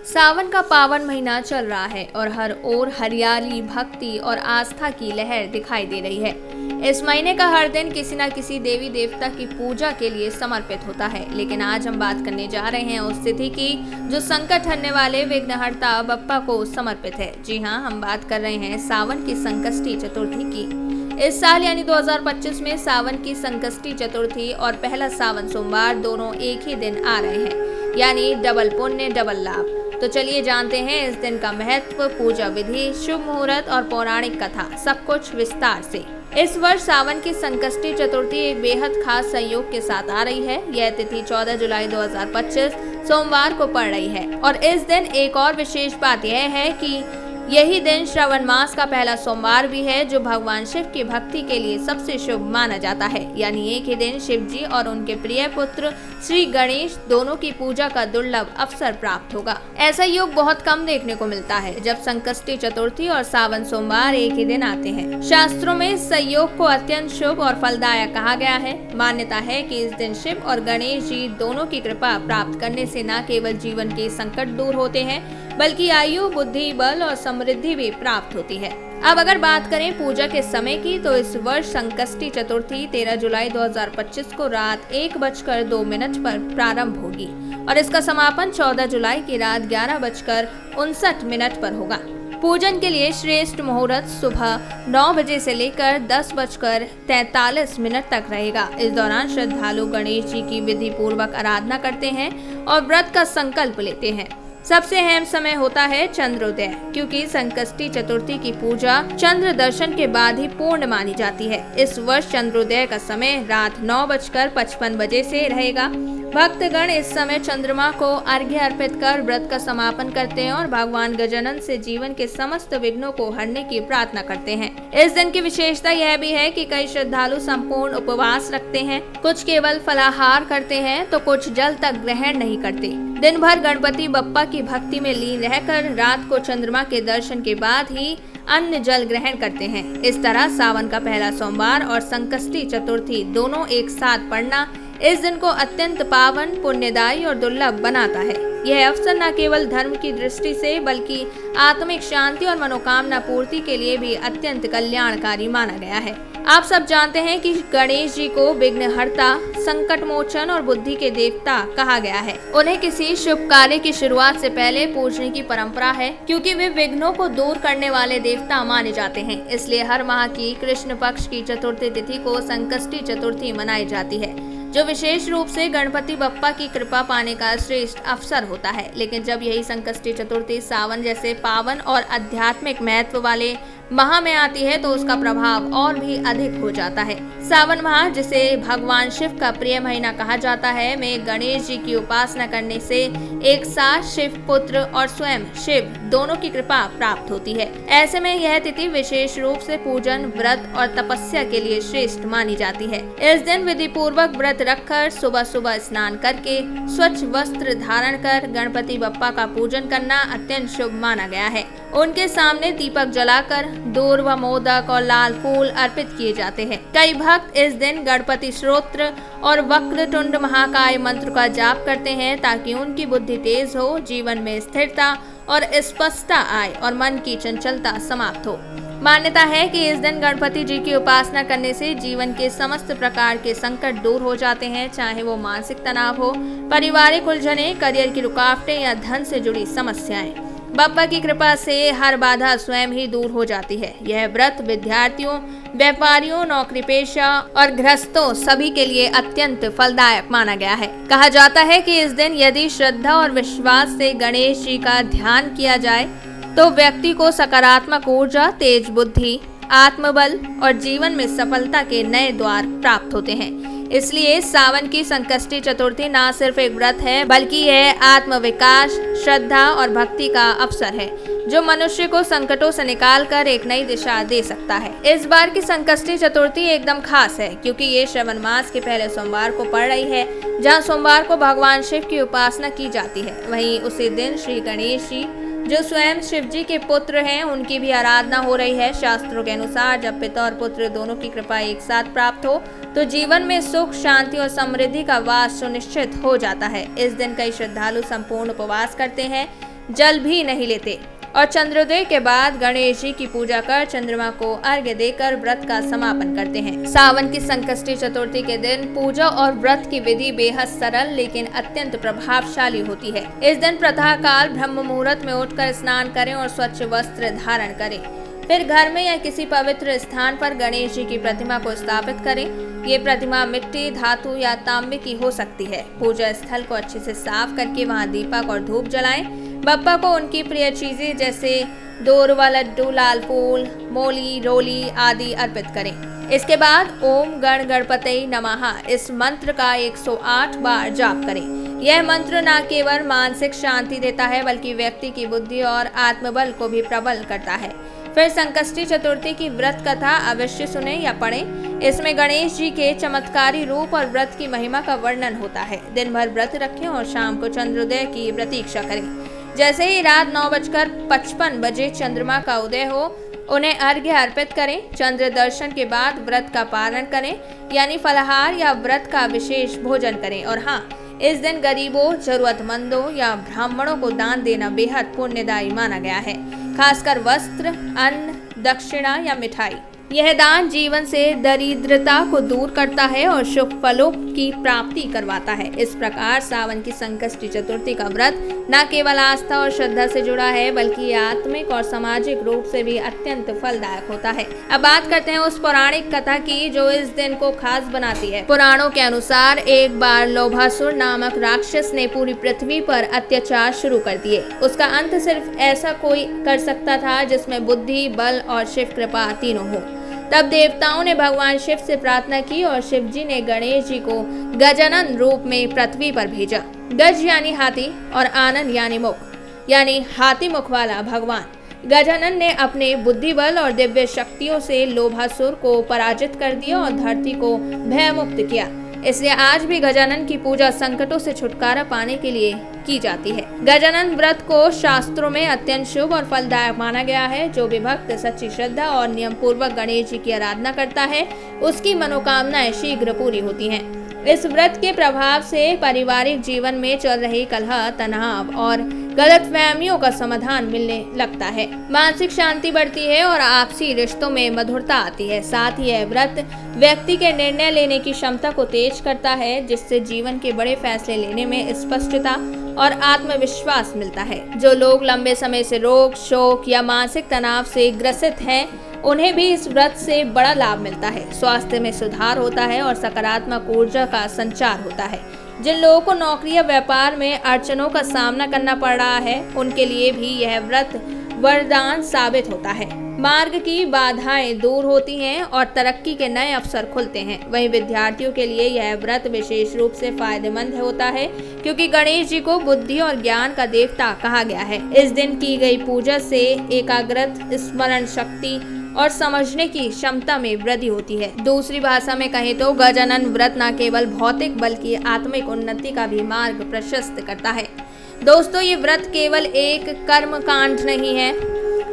सावन का पावन महीना चल रहा है और हर ओर हरियाली, भक्ति और आस्था की लहर दिखाई दे रही है। इस महीने का हर दिन किसी न किसी देवी देवता की पूजा के लिए समर्पित होता है, लेकिन आज हम बात करने जा रहे हैं उस तिथि की जो संकट हरने वाले विघ्नहर्ता बप्पा को समर्पित है। जी हाँ, हम बात कर रहे हैं सावन की संकष्टी चतुर्थी की। इस साल यानी 2025 में सावन की संकष्टी चतुर्थी और पहला सावन सोमवार दोनों एक ही दिन आ रहे हैं, यानी डबल पुण्य डबल लाभ। तो चलिए जानते हैं इस दिन का महत्व, पूजा विधि, शुभ मुहूर्त और पौराणिक कथा, सब कुछ विस्तार से। इस वर्ष सावन की संकष्टी चतुर्थी एक बेहद खास संयोग के साथ आ रही है। यह तिथि 14 जुलाई 2025 सोमवार को पड़ रही है और इस दिन एक और विशेष बात यह है कि यही दिन श्रावण मास का पहला सोमवार भी है, जो भगवान शिव की भक्ति के लिए सबसे शुभ माना जाता है। यानी एक ही दिन शिव जी और उनके प्रिय पुत्र श्री गणेश दोनों की पूजा का दुर्लभ अवसर प्राप्त होगा। ऐसा योग बहुत कम देखने को मिलता है जब संकष्टी चतुर्थी और सावन सोमवार एक ही दिन आते हैं। शास्त्रों में इस संयोग को अत्यंत शुभ और फलदायक कहा गया है। मान्यता है कि इस दिन शिव और गणेश जी दोनों की कृपा प्राप्त करने से न केवल जीवन के संकट दूर होते हैं, बल्कि आयु, बुद्धि, बल और समृद्धि भी प्राप्त होती है। अब अगर बात करें पूजा के समय की, तो इस वर्ष संकष्टी चतुर्थी 13 जुलाई 2025 को रात 1:02 पर प्रारंभ होगी और इसका समापन 14 जुलाई की रात 11:59 पर होगा। पूजन के लिए श्रेष्ठ मुहूर्त सुबह 9 बजे से लेकर 10:43 तक रहेगा। इस दौरान श्रद्धालु गणेश जी की विधि पूर्वक आराधना करते हैं और व्रत का संकल्प लेते हैं। सबसे अहम समय होता है चंद्रोदय, क्योंकि संकष्टी चतुर्थी की पूजा चंद्र दर्शन के बाद ही पूर्ण मानी जाती है। इस वर्ष चंद्रोदय का समय रात 9:55 से रहेगा। भक्तगण इस समय चंद्रमा को अर्घ्य अर्पित कर व्रत का समापन करते हैं और भगवान गजानन से जीवन के समस्त विघ्नों को हरने की प्रार्थना करते हैं। इस दिन की विशेषता यह भी है कि कई श्रद्धालु संपूर्ण उपवास रखते हैं, कुछ केवल फलाहार करते हैं तो कुछ जल तक ग्रहण नहीं करते। दिन भर गणपति बप्पा की भक्ति में लीन रहकर रात को चंद्रमा के दर्शन के बाद ही अन्न जल ग्रहण करते हैं। इस तरह सावन का पहला सोमवार और संकष्टी चतुर्थी दोनों एक साथ पड़ना इस दिन को अत्यंत पावन, पुण्यदायी और दुर्लभ बनाता है। यह अवसर न केवल धर्म की दृष्टि से बल्कि आत्मिक शांति और मनोकामना पूर्ति के लिए भी अत्यंत कल्याणकारी माना गया है। आप सब जानते हैं कि गणेश जी को विघ्नहर्ता, संकट मोचन और बुद्धि के देवता कहा गया है। उन्हें किसी शुभ कार्य की शुरुआत से पहले पूजने की परंपरा है, क्योंकि वे विघ्नों को दूर करने वाले देवता माने जाते हैं। इसलिए हर माह की कृष्ण पक्ष की चतुर्थी तिथि को संकष्टी चतुर्थी मनाई जाती है, जो विशेष रूप से गणपति बप्पा की कृपा पाने का श्रेष्ठ अवसर होता है। लेकिन जब यही संकष्टी चतुर्थी सावन जैसे पावन और आध्यात्मिक महत्व वाले माह में आती है तो उसका प्रभाव और भी अधिक हो जाता है। सावन माह, जिसे भगवान शिव का प्रिय महीना कहा जाता है, में गणेश जी की उपासना करने से एक साथ शिव पुत्र और स्वयं शिव दोनों की कृपा प्राप्त होती है। ऐसे में यह तिथि विशेष रूप से पूजन, व्रत और तपस्या के लिए श्रेष्ठ मानी जाती है। इस दिन विधि पूर्वक व्रत रखकर सुबह सुबह स्नान करके स्वच्छ वस्त्र धारण कर गणपति बप्पा का पूजन करना अत्यंत शुभ माना गया है। उनके सामने दीपक जलाकर दूर व मोदक और लाल फूल अर्पित किए जाते हैं। कई भक्त इस दिन गणपति स्तोत्र और वक्रतुंड महाकाय मंत्र का जाप करते हैं ताकि उनकी बुद्धि तेज हो, जीवन में स्थिरता और स्पष्टता आए और मन की चंचलता समाप्त हो। मान्यता है कि इस दिन गणपति जी की उपासना करने से जीवन के समस्त प्रकार के संकट दूर हो जाते हैं, चाहे वो मानसिक तनाव हो, पारिवारिक उलझने, करियर की रुकावटें या धन से जुड़ी समस्याएं। बप्पा की कृपा से हर बाधा स्वयं ही दूर हो जाती है। यह व्रत विद्यार्थियों, व्यापारियों, नौकरी पेशा और गृहस्थों सभी के लिए अत्यंत फलदायक माना गया है। कहा जाता है कि इस दिन यदि श्रद्धा और विश्वास से गणेश जी का ध्यान किया जाए तो व्यक्ति को सकारात्मक ऊर्जा, तेज बुद्धि, आत्मबल और जीवन में सफलता के नए द्वार प्राप्त होते हैं। इसलिए सावन की संकष्टी चतुर्थी न सिर्फ एक व्रत है, बल्कि यह आत्मविकास, श्रद्धा और भक्ति का अवसर है, जो मनुष्य को संकटों से निकालकर एक नई दिशा दे सकता है। इस बार की संकष्टी चतुर्थी एकदम खास है, क्योंकि ये श्रावण मास के पहले सोमवार को पड़ रही है। जहाँ सोमवार को भगवान शिव की उपासना की जाती है, वहीं उसी दिन श्री गणेश जी, जो स्वयं शिव जी के पुत्र हैं, उनकी भी आराधना हो रही है। शास्त्रों के अनुसार जब पिता और पुत्र दोनों की कृपा एक साथ प्राप्त हो तो जीवन में सुख, शांति और समृद्धि का वास सुनिश्चित हो जाता है। इस दिन कई श्रद्धालु संपूर्ण उपवास करते हैं, जल भी नहीं लेते और चंद्रोदय के बाद गणेश जी की पूजा कर चंद्रमा को अर्घ्य देकर व्रत का समापन करते हैं। सावन की संकष्टी चतुर्थी के दिन पूजा और व्रत की विधि बेहद सरल लेकिन अत्यंत प्रभावशाली होती है। इस दिन प्रातः काल ब्रह्म मुहूर्त में उठकर स्नान करें और स्वच्छ वस्त्र धारण करें। फिर घर में या किसी पवित्र स्थान पर गणेश जी की प्रतिमा को स्थापित करें। ये प्रतिमा मिट्टी, धातु या तांबे की हो सकती है। पूजा स्थल को अच्छे से साफ करके वहां दीपक और धूप जलाएं। बप्पा को उनकी प्रिय चीजें जैसे दोरवा लड्डू, लाल फूल, मोली, रोली आदि अर्पित करें। इसके बाद ओम गण गणपतये नमः इस मंत्र का 108 बार जाप करें। यह मंत्र न केवल मानसिक शांति देता है बल्कि व्यक्ति की बुद्धि और आत्मबल को भी प्रबल करता है। फिर संकष्टी चतुर्थी की व्रत कथा अवश्य सुने या पढ़ें। इसमें गणेश जी के चमत्कारी रूप और व्रत की महिमा का वर्णन होता है। दिन भर व्रत रखें और शाम को चंद्रोदय की प्रतीक्षा करें। जैसे ही रात 9:55 बजे चंद्रमा का उदय हो उन्हें अर्घ्य अर्पित करें। चंद्र दर्शन के बाद व्रत का पारण करें, यानी फलाहार या व्रत का विशेष भोजन करें। और हाँ, इस दिन गरीबों, जरूरतमंदों या ब्राह्मणों को दान देना बेहद पुण्यदायी माना गया है, खासकर वस्त्र, अन्न, दक्षिणा या मिठाई। यह दान जीवन से दरिद्रता को दूर करता है और शुभ फलों की प्राप्ति करवाता है। इस प्रकार सावन की संकष्टी चतुर्थी का व्रत न केवल आस्था और श्रद्धा से जुड़ा है बल्कि आत्मिक और सामाजिक रूप से भी अत्यंत फलदायक होता है। अब बात करते हैं उस पौराणिक कथा की जो इस दिन को खास बनाती है। पुराणों के अनुसार एक बार लोभासुर नामक राक्षस ने पूरी पृथ्वी पर अत्याचार शुरू कर दिए। उसका अंत सिर्फ ऐसा कोई कर सकता था जिसमें बुद्धि, बल और शिव कृपा तीनों हो। तब देवताओं ने भगवान शिव से प्रार्थना की और शिव जी ने गणेश जी को गजानन रूप में पृथ्वी पर भेजा। गज यानी हाथी और आनन यानी मुख, यानी हाथी मुख वाला भगवान गजानन ने अपने बुद्धि बल और दिव्य शक्तियों से लोभासुर को पराजित कर दिया और धरती को भयमुक्त किया। इसलिए आज भी गजानन की पूजा संकटों से छुटकारा पाने के लिए की जाती है। गजानन व्रत को शास्त्रों में अत्यंत शुभ और फलदायक माना गया है। जो भी भक्त सच्ची श्रद्धा और नियम पूर्वक गणेश जी की आराधना करता है उसकी मनोकामनाएं शीघ्र पूरी होती हैं। इस व्रत के प्रभाव से पारिवारिक जीवन में चल रही कलह, तनाव और गलतफहमियों का समाधान मिलने लगता है। मानसिक शांति बढ़ती है और आपसी रिश्तों में मधुरता आती है। साथ ही यह व्रत व्यक्ति के निर्णय लेने की क्षमता को तेज करता है, जिससे जीवन के बड़े फैसले लेने में स्पष्टता और आत्मविश्वास मिलता है। जो लोग लंबे समय से रोग, शोक या मानसिक तनाव से ग्रसित हैं, उन्हें भी इस व्रत से बड़ा लाभ मिलता है। स्वास्थ्य में सुधार होता है और सकारात्मक ऊर्जा का संचार होता है। जिन लोगों को नौकरी या व्यापार में अड़चनों का सामना करना पड़ रहा है उनके लिए भी यह व्रत वरदान साबित होता है। मार्ग की बाधाएं दूर होती हैं और तरक्की के नए अवसर खुलते हैं। वहीं विद्यार्थियों के लिए यह व्रत विशेष रूप से फायदेमंद होता है क्योंकि गणेश जी को बुद्धि और ज्ञान का देवता कहा गया है। इस दिन की गई पूजा से एकाग्रता, स्मरण शक्ति और समझने की क्षमता में वृद्धि होती है। दूसरी भाषा में कहें तो गजानन व्रत न केवल भौतिक बल्कि आत्मिक उन्नति का भी मार्ग प्रशस्त करता है। दोस्तों, ये व्रत केवल एक कर्म कांड नहीं है,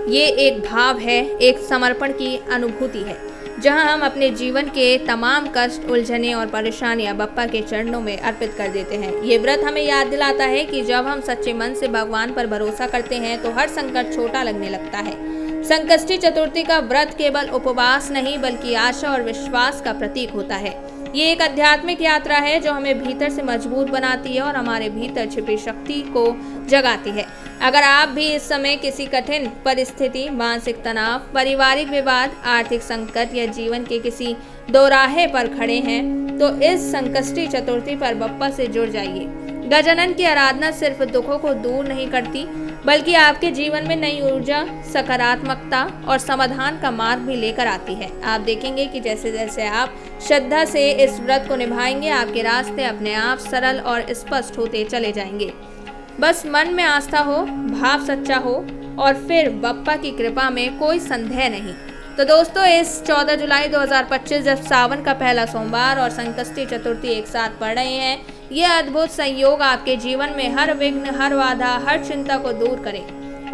ये एक भाव है, एक समर्पण की अनुभूति है जहां हम अपने जीवन के तमाम कष्ट, उलझने और परेशानियां बप्पा के चरणों में अर्पित कर देते हैं। ये व्रत हमें याद दिलाता है कि जब हम सच्चे मन से भगवान पर भरोसा करते हैं तो हर संकट छोटा लगने लगता है। संकष्टी चतुर्थी का व्रत केवल उपवास नहीं बल्कि आशा और विश्वास का प्रतीक होता है। ये एक आध्यात्मिक यात्रा है जो हमें भीतर से मजबूत बनाती है और हमारे भीतर छिपी शक्ति को जगाती है। अगर आप भी इस समय किसी कठिन परिस्थिति, मानसिक तनाव, पारिवारिक विवाद, आर्थिक संकट या जीवन के किसी दोराहे पर खड़े हैं तो इस संकष्टी चतुर्थी पर बप्पा से जुड़ जाइए। गजानन की आराधना सिर्फ दुखों को दूर नहीं करती बल्कि आपके जीवन में नई ऊर्जा, सकारात्मकता और समाधान का मार्ग भी लेकर आती है। आप देखेंगे कि जैसे जैसे आप श्रद्धा से इस व्रत को निभाएंगे आपके रास्ते अपने आप सरल और स्पष्ट होते चले जाएंगे। बस मन में आस्था हो, भाव सच्चा हो और फिर बप्पा की कृपा में कोई संदेह नहीं। तो दोस्तों, इस 14 जुलाई 2025 जब सावन का पहला सोमवार और संकष्टी चतुर्थी एक साथ पड़ रहे हैं, ये अद्भुत संयोग आपके जीवन में हर विघ्न, हर बाधा, हर चिंता को दूर करे।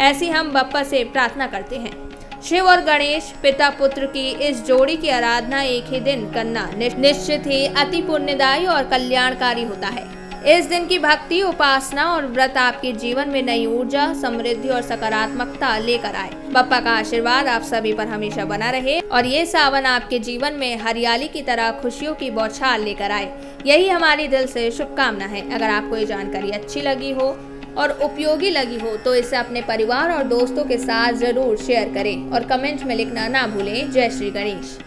ऐसी हम बप्पा से प्रार्थना करते हैं। शिव और गणेश पिता पुत्र की इस जोड़ी की आराधना एक ही दिन करना निश्चित ही अति पुण्यदायी और कल्याणकारी होता है। इस दिन की भक्ति, उपासना और व्रत आपके जीवन में नई ऊर्जा, समृद्धि और सकारात्मकता लेकर आए। बप्पा का आशीर्वाद आप सभी पर हमेशा बना रहे और ये सावन आपके जीवन में हरियाली की तरह खुशियों की बौछार लेकर आए, यही हमारी दिल से शुभकामना है। अगर आपको ये जानकारी अच्छी लगी हो और उपयोगी लगी हो तो इसे अपने परिवार और दोस्तों के साथ जरूर शेयर करें और कमेंट में लिखना ना भूलें। जय श्री गणेश।